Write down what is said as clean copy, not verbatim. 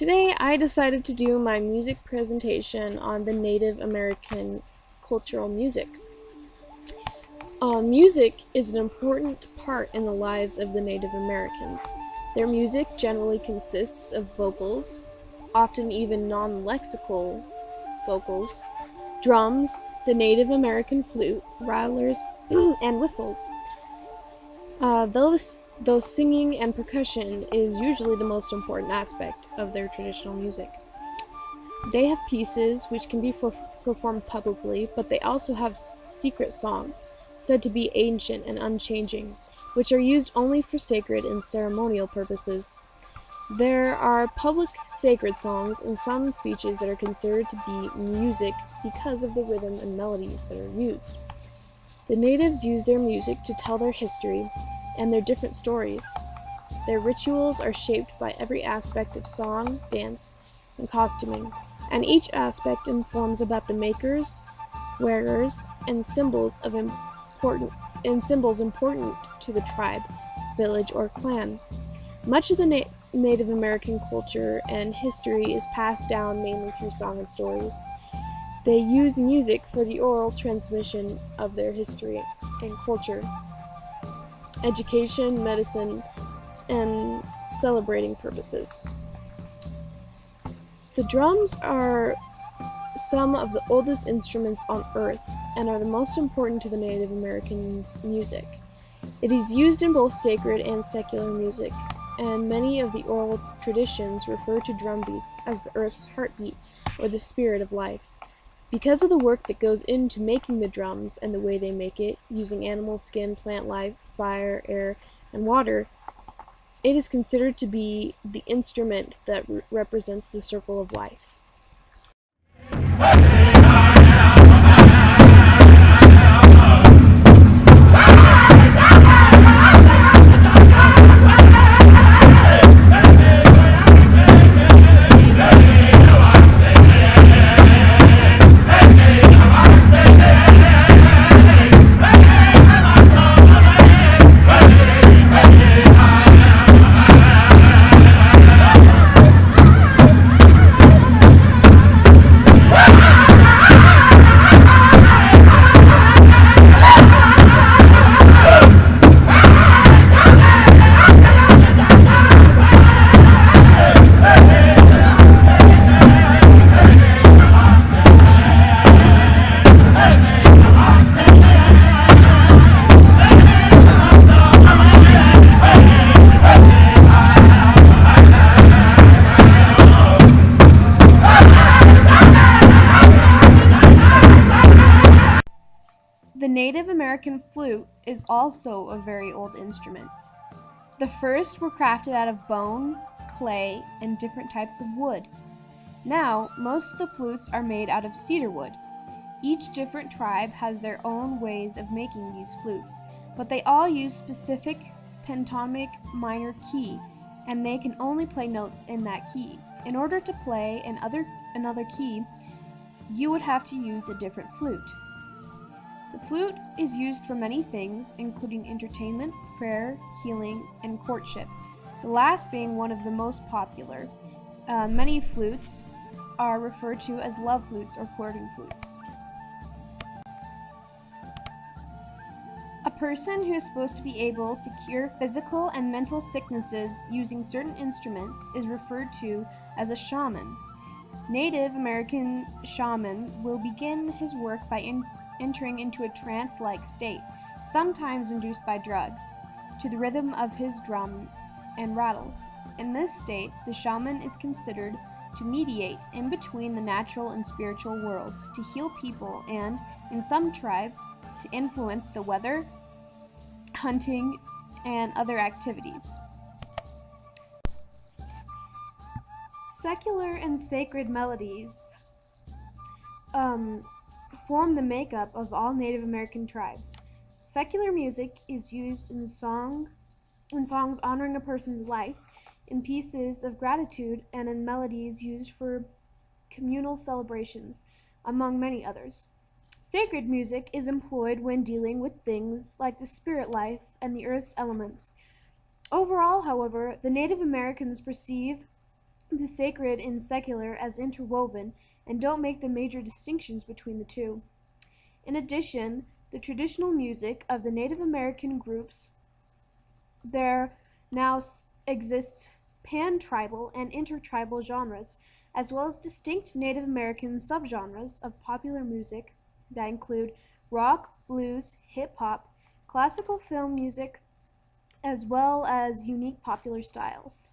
Today I decided to do my music presentation on the Native American cultural music. Music is an important part in the lives of the Native Americans. Their music generally consists of vocals, often even non-lexical vocals, drums, the Native American flute, rattlers, and whistles. Though singing and percussion is usually the most important aspect of their traditional music. They have pieces which can be performed publicly, but they also have secret songs, said to be ancient and unchanging, which are used only for sacred and ceremonial purposes. There are public sacred songs and some speeches that are considered to be music because of the rhythm and melodies that are used. The natives use their music to tell their history and their different stories. Their rituals are shaped by every aspect of song, dance, and costuming, and each aspect informs about the makers, wearers, and symbols important to the tribe, village, or clan. Much of the Native American culture and history is passed down mainly through song and stories. They use music for the oral transmission of their history and culture, education, medicine, and celebrating purposes. The drums are some of the oldest instruments on Earth and are the most important to the Native Americans' music. It is used in both sacred and secular music, and many of the oral traditions refer to drum beats as the Earth's heartbeat or the spirit of life. Because of the work that goes into making the drums and the way they make it, using animal skin, plant life, fire, air, and water, it is considered to be the instrument that represents the circle of life. The Native American flute is also a very old instrument. The first were crafted out of bone, clay, and different types of wood. Now, most of the flutes are made out of cedar wood. Each different tribe has their own ways of making these flutes, but they all use specific pentatonic minor key, and they can only play notes in that key. In order to play another key, you would have to use a different flute. The flute is used for many things, including entertainment, prayer, healing, and courtship, the last being one of the most popular. Many flutes are referred to as love flutes or courting flutes. A person who is supposed to be able to cure physical and mental sicknesses using certain instruments is referred to as a shaman. Native American shaman will begin his work by entering into a trance-like state, sometimes induced by drugs, to the rhythm of his drum and rattles. In this state, the shaman is considered to mediate in between the natural and spiritual worlds, to heal people, and, in some tribes, to influence the weather, hunting, and other activities. Secular and sacred melodies form the makeup of all Native American tribes. Secular music is used in songs honoring a person's life, in pieces of gratitude, and in melodies used for communal celebrations, among many others. Sacred music is employed when dealing with things like the spirit life and the earth's elements. Overall, however, the Native Americans perceive the sacred and secular as interwoven and don't make the major distinctions between the two. In addition, the traditional music of the Native American groups, there now exists pan-tribal and intertribal genres, as well as distinct Native American subgenres of popular music that include rock, blues, hip-hop, classical film music, as well as unique popular styles.